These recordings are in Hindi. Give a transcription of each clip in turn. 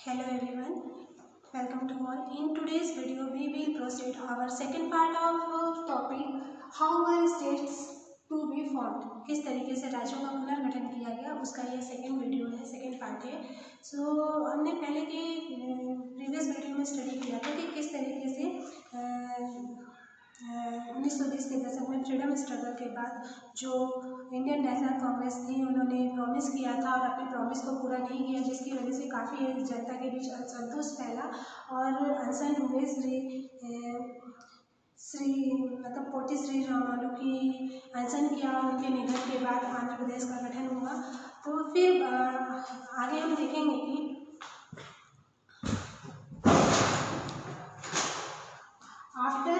Hello everyone, welcome to all. In today's video, we will proceed our second part of topic how were states to be formed. किस तरीके से राज्यों का पुनर्गठन किया गया उसका ये सेकंड वीडियो है, सेकंड पार्ट है. हमने पहले के प्रीवियस वीडियो में स्टडी किया था कि किस तरीके से 1920 के दशक में फ्रीडम स्ट्रगल के बाद जो इंडियन नेशनल कांग्रेस थी उन्होंने प्रॉमिस किया था और अपने प्रॉमिस को पूरा नहीं किया, जिसकी वजह से काफ़ी जनता के बीच असंतोष फैला और अनशन हुए. पोटी श्री रामालू की अनशन किया और उनके निधन के बाद आंध्र प्रदेश का गठन हुआ. तो फिर आगे हम देखेंगे कि after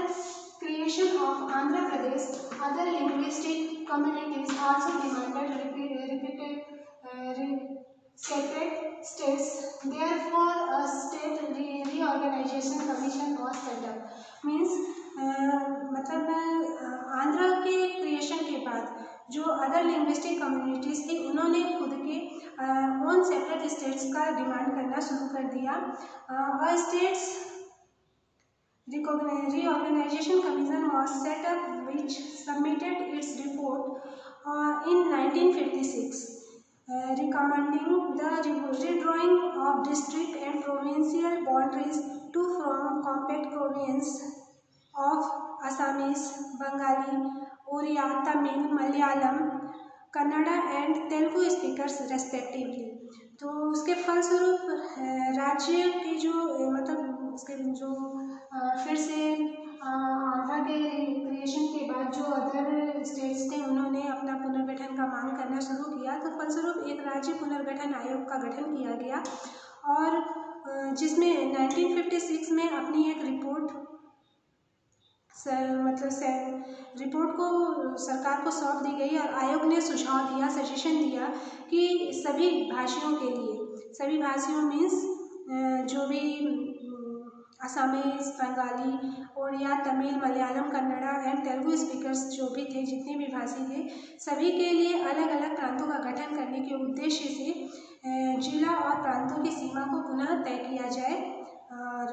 creation of Andhra Pradesh, other linguistic communities also demanded separate states. Therefore, a state reorganization commission was set up. Means Andhra के क्रिएशन के बाद जो अदर लिंग्विस्टिक कम्युनिटीज़ थी उन्होंने खुद के ओन सेपरेट स्टेट्स का डिमांड करना शुरू कर दिया. और states Reorganization Commission was set up, which submitted its report in 1956, recommending the redrawing of district and provincial boundaries to form compact province of Assamese, Bengali, Oriya, Tamil, Malayalam, Kannada and Telugu speakers respectively. तो उसके फलस्वरूप राज्य की जो उसके जो फिर से आंध्र के क्रिएशन के बाद जो अदर स्टेट्स थे उन्होंने अपना पुनर्गठन का मांग करना शुरू किया. तो फलस्वरूप एक राज्य पुनर्गठन आयोग का गठन किया गया और जिसमें 1956 में अपनी एक रिपोर्ट रिपोर्ट को सरकार को सौंप दी गई और आयोग ने सुझाव दिया, सजेशन दिया कि सभी भाषियों के लिए, सभी भाषियों मीन्स जो भी Assamese, Bengali, Odia, Tamil, Malayalam, Kannada and Telugu speakers जो भी थे, जितने भी भाषी थे, सभी के लिए अलग अलग प्रांतों का गठन करने के उद्देश्य से जिला और प्रांतों की सीमा को पुनः तय किया जाए. और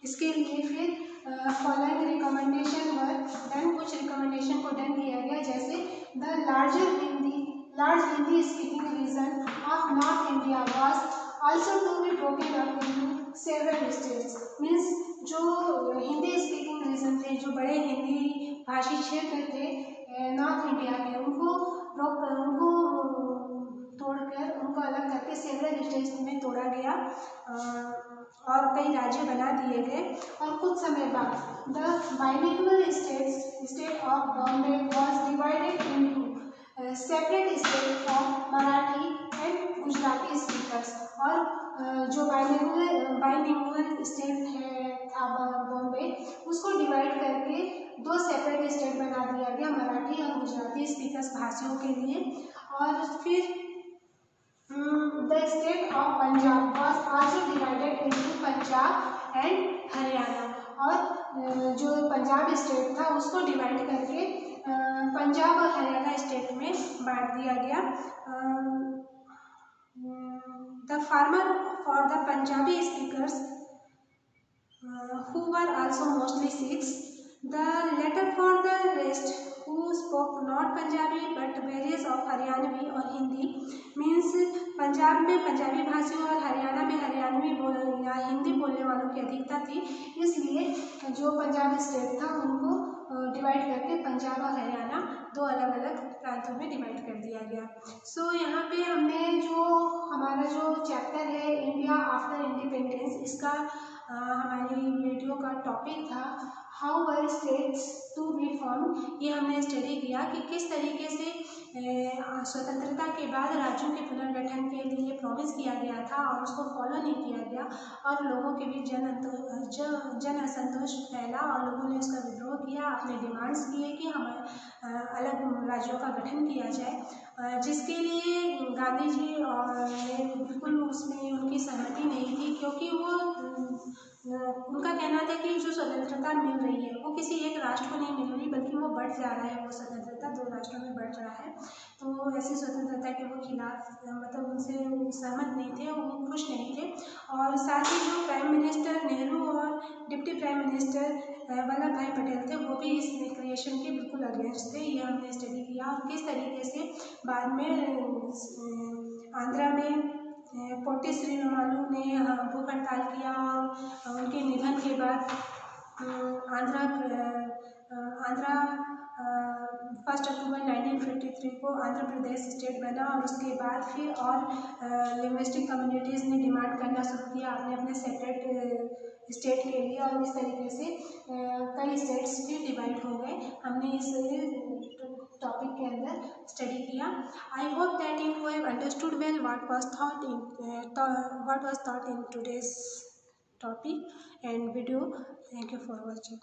इसके लिए फिर फॉलोइंग रिकमेंडेशन वर डन. कुछ रिकमेंडेशन को डन किया गया, जैसे the large Hindi speaking region of north India was also to be broken up into several states. Means जो हिंदी स्पीकिंग रीजन थे, जो बड़े हिंदी भाषी क्षेत्र थे नॉर्थ इंडिया के, उनको तोड़कर, उनको अलग करके सेवरल स्टेट्स में तोड़ा गया और कई राज्य बना दिए गए. और कुछ समय बाद the bilingual state of Bombay was divided into separate state of Marathi and Gujarati speakers. और जो बाइलिंगुअल स्टेट था बॉम्बे, उसको डिवाइड करके दो सेपरेट स्टेट बना दिया गया, मराठी और गुजराती स्पीकर्स भाषियों के लिए. और फिर the state of Punjab was also divided into Punjab and Haryana. और जो पंजाब स्टेट था उसको डिवाइड करके पंजाब और हरियाणा स्टेट में बांट दिया गया. The farmer for the Punjabi speakers who were also mostly Sikhs. The latter for the rest who spoke not Punjabi but various of Haryanvi और हिंदी. मीन्स पंजाब में पंजाबी भाषियों और हरियाणा में हरियाणवी या हिंदी बोलने वालों की अधिकता थी, इसलिए जो पंजाब स्टेट था उनको डिवाइड करके पंजाब और हरियाणा दो अलग अलग प्रांतों में डिवाइड कर दिया गया. यहाँ पे हमने जो हमारा जो चैप्टर है इंडिया आफ्टर इंडिपेंडेंस, इसका हमारी वीडियो का टॉपिक था how were states to be form. ये हमने स्टडी किया कि किस तरीके से स्वतंत्रता के बाद राज्यों के पुनर्गठन के लिए प्रॉमिस किया गया था और उसको फॉलो नहीं किया गया और लोगों के बीच जन असंतोष फैला और लोगों ने उसका विद्रोह किया, अपने डिमांड्स किए कि हमें अलग राज्यों का गठन किया जाए, जिसके लिए गांधी जी ने बिल्कुल उसमें उनकी सहमति नहीं थी, क्योंकि वो उनका कहना था कि जो स्वतंत्रता मिल रही है वो किसी एक राष्ट्र को नहीं मिल रही, बल्कि वो बढ़ जा रहा है, वो स्वतंत्रता 2 राष्ट्रों में बढ़ रहा है। तो ऐसी स्वतंत्रता के वो खिलाफ, मतलब उनसे सहमत नहीं थे, वो खुश नहीं थे। और साथ ही जो प्राइम मिनिस्टर नेहरू और डिप्टी प्राइम मिनिस्टर वल्लभ भाई पटेल थे, वो भी इस क्रिएशन के बिल्कुल अगेंस्ट थे। ये हमने स्टडी किया और किस तरीके से बाद में आंध्रा में पोटी श्रीरामुलु ने भूख हड़ताल किया और उनके निधन के बाद आंध्रा 1 अक्टूबर 1953 को आंध्र प्रदेश स्टेट बना। और उसके बाद फिर और लिंग्विस्टिक कम्युनिटीज़ ने डिमांड करना शुरू किया अपने अपने सेपरेट स्टेट के लिए, और इस तरीके से कई स्टेट्स भी डिवाइड हो गए। हमने इस टॉपिक के अंदर स्टडी किया। I hope that you have understood well what was taught in today's topic and video. Thank you for watching.